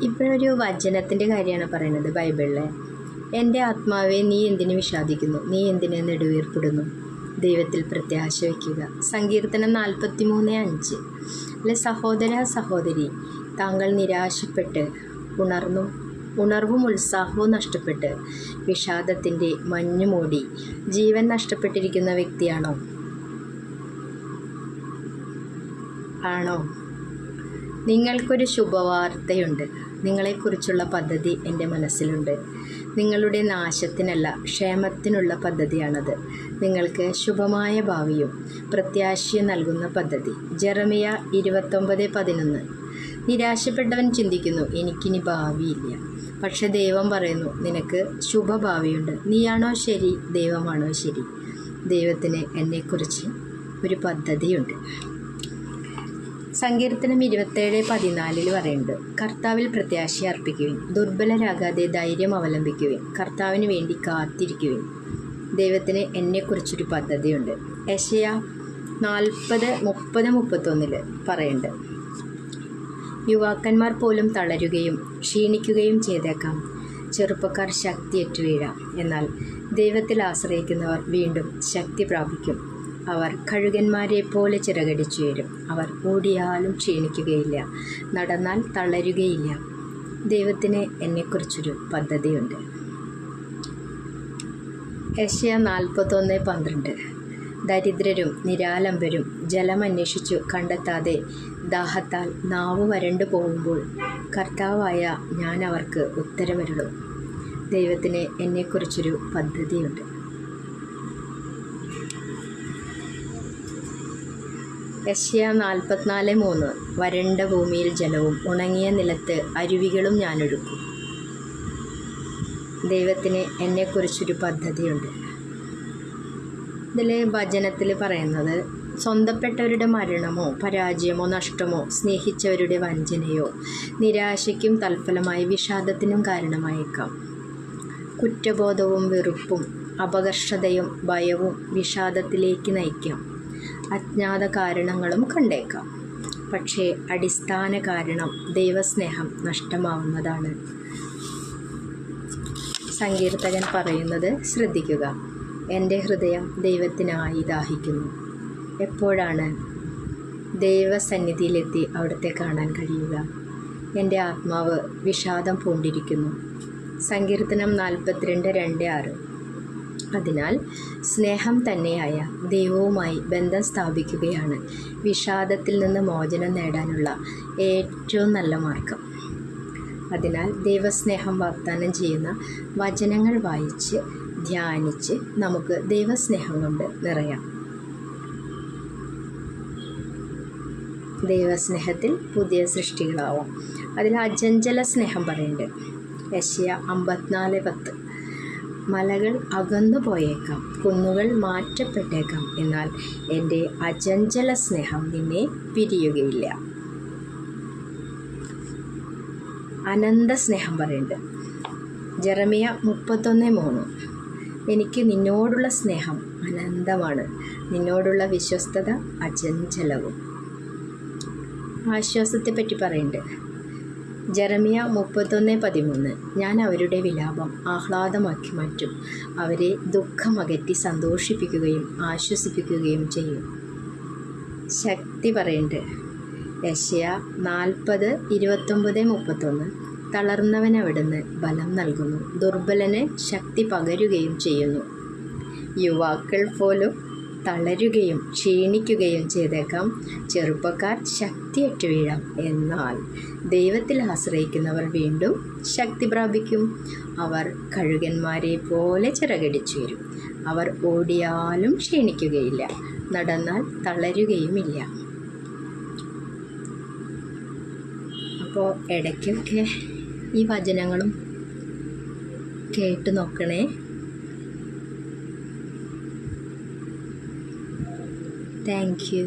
ഇപ്പോഴൊരു വചനത്തിൻ്റെ കാര്യമാണ് പറയുന്നത് ബൈബിളിലെ. എൻ്റെ ആത്മാവെ നീ എന്തിനു വിഷാദിക്കുന്നു, നീ എന്തിനു നെടുവീർപ്പിടുന്നു, ദൈവത്തിൽ പ്രത്യാശ വയ്ക്കുക. സങ്കീർത്തനം 43:5. അല്ലെ, സഹോദര സഹോദരി, താങ്കൾ നിരാശപ്പെട്ട് ഉണർവും ഉത്സാഹവും നഷ്ടപ്പെട്ട് വിഷാദത്തിൻ്റെ മഞ്ഞു മൂടി ജീവൻ നഷ്ടപ്പെട്ടിരിക്കുന്ന വ്യക്തിയാണോ? ആണോ? നിങ്ങൾക്കൊരു ശുഭവാർത്തയുണ്ട്. നിങ്ങളെക്കുറിച്ചുള്ള പദ്ധതി എൻ്റെ മനസ്സിലുണ്ട്. നിങ്ങളുടെ നാശത്തിനല്ല, ക്ഷേമത്തിനുള്ള പദ്ധതിയാണത്. നിങ്ങൾക്ക് ശുഭമായ ഭാവിയും പ്രത്യാശയും നൽകുന്ന പദ്ധതി. ജെറമിയ 29:11. നിരാശപ്പെട്ടവൻ ചിന്തിക്കുന്നു, എനിക്കിനി ഭാവിയില്ല. പക്ഷെ ദൈവം പറയുന്നു, നിനക്ക് ശുഭഭാവിയുണ്ട്. നീയാണോ ശരി, ദൈവമാണോ ശരി? ദൈവത്തിന് എന്നെക്കുറിച്ച് ഒരു പദ്ധതിയുണ്ട്. സങ്കീർത്തനം 27:14 പറയുന്നുണ്ട്, കർത്താവിൽ പ്രത്യാശ അർപ്പിക്കുവിൻ, ദുർബലരാകാതെ ധൈര്യം അവലംബിക്കുവിൻ, കർത്താവിന് വേണ്ടി കാത്തിരിക്കുവിൻ. ദൈവത്തിന് എന്നെക്കുറിച്ചൊരു പദ്ധതിയുണ്ട്. യെശയ്യാ 40:30-31 പറയുന്നുണ്ട്, യുവാക്കന്മാർ പോലും തളരുകയും ക്ഷീണിക്കുകയും ചെയ്തേക്കാം, ചെറുപ്പക്കാർ ശക്തിയേറ്റു വീഴാം. എന്നാൽ ദൈവത്തിൽ ആശ്രയിക്കുന്നവർ വീണ്ടും ശക്തി പ്രാപിക്കും. അവർ കഴുകന്മാരെ പോലെ ചിറകടിച്ചുയരും. അവർ ഓടിയാലും ക്ഷീണിക്കുകയില്ല, നടന്നാൽ തളരുകയില്ല. ദൈവത്തിന് എന്നെക്കുറിച്ചൊരു പദ്ധതിയുണ്ട്. യെശയ്യാ 41:12. ദരിദ്രരും നിരാലംബരും ജലമന്വേഷിച്ചു കണ്ടെത്താതെ ദാഹത്താൽ നാവ് വരണ്ടു പോകുമ്പോൾ കർത്താവായ ഞാൻ അവർക്ക് ഉത്തരമരുളും. ദൈവത്തിന് എന്നെക്കുറിച്ചൊരു പദ്ധതിയുണ്ട്. യെശയ്യാ 44:3. വരണ്ട ഭൂമിയിൽ ജലവും ഉണങ്ങിയ നിലത്ത് അരുവികളും ഞാനൊഴുക്കും. ദൈവത്തിന് എന്നെക്കുറിച്ചൊരു പദ്ധതിയുണ്ട്. ഇതിൽ വചനത്തിൽ പറയുന്നത്, സ്വന്തപ്പെട്ടവരുടെ മരണമോ പരാജയമോ നഷ്ടമോ സ്നേഹിച്ചവരുടെ വഞ്ചനയോ നിരാശയ്ക്കും തൽഫലമായി വിഷാദത്തിനും കാരണമായേക്കാം. കുറ്റബോധവും വെറുപ്പും അപകർഷതയും ഭയവും വിഷാദത്തിലേക്ക് നയിക്കാം. അജ്ഞാത കാരണങ്ങളും കണ്ടേക്കാം. പക്ഷേ അടിസ്ഥാന കാരണം ദൈവസ്നേഹം നഷ്ടമാവുന്നതാണ്. സങ്കീർത്തകൻ പറയുന്നത് ശ്രദ്ധിക്കുക, എൻ്റെ ഹൃദയം ദൈവത്തിനായി ദാഹിക്കുന്നു. എപ്പോഴാണ് ദൈവസന്നിധിയിലെത്തി അവിടുത്തെ കാണാൻ കഴിയുക? എൻ്റെ ആത്മാവ് വിഷാദം പൂണ്ടിരിക്കുന്നു. സങ്കീർത്തനം 42:2-6. അതിനാൽ സ്നേഹം തന്നെയായ ദൈവവുമായി ബന്ധം സ്ഥാപിക്കുകയാണ് വിഷാദത്തിൽ നിന്ന് മോചനം നേടാനുള്ള ഏറ്റവും നല്ല മാർഗം. അതിനാൽ ദൈവസ്നേഹം വാഗ്ദാനം ചെയ്യുന്ന വചനങ്ങൾ വായിച്ച് ധ്യാനിച്ച് നമുക്ക് ദൈവസ്നേഹം കൊണ്ട് നിറയാം. ദൈവസ്നേഹത്തിൽ പുതിയ സൃഷ്ടികളാവാം. അതിൽ അചഞ്ചല സ്നേഹം പറയുന്നുണ്ട്. യെശയ്യാ 54:10. മലകൾ അകന്നു പോയേക്കാം, കുന്നുകൾ മാറ്റപ്പെട്ടേക്കാം, എന്നാൽ എൻ്റെ അചഞ്ചല സ്നേഹം നിന്നെ പിരിയുകയില്ല. അനന്ത സ്നേഹം പറയുന്നുണ്ട്. ജെറമിയ 31:3. എനിക്ക് നിന്നോടുള്ള സ്നേഹം അനന്തമാണ്, നിന്നോടുള്ള വിശ്വസ്തത അചഞ്ചലവും. ആശ്വാസത്തെപ്പറ്റി പറയുന്നുണ്ട്. ജെറമിയ 31:13. ഞാൻ അവരുടെ വിലാപം ആഹ്ലാദമാക്കി മാറ്റും, അവരെ ദുഃഖമകറ്റി സന്തോഷിപ്പിക്കുകയും ആശ്വസിപ്പിക്കുകയും ചെയ്യും. ശക്തി പറയുന്നുണ്ട്. യെശയ്യാ 40:29-31. തളർന്നവന് അവിടുന്ന് ബലം നൽകുന്നു, ദുർബലന് ശക്തി പകരുകയും ചെയ്യുന്നു. യുവാക്കൾ പോലും തളരുകയും ക്ഷീണിക്കുകയും ചെയ്തേക്കാം, ചെറുപ്പക്കാർ ശക്തിയേറ്റു വീഴാം. എന്നാൽ ദൈവത്തിൽ ആശ്രയിക്കുന്നവർ വീണ്ടും ശക്തി പ്രാപിക്കും. അവർ കഴുകന്മാരെ പോലെ ചിറകടിച്ചു വരും. അവർ ഓടിയാലും ക്ഷീണിക്കുകയില്ല, നടന്നാൽ തളരുകയുമില്ല. അപ്പോൾ ഇടയ്ക്കൊക്കെ ഈ വചനങ്ങളും കേട്ടു നോക്കണേ. Thank you.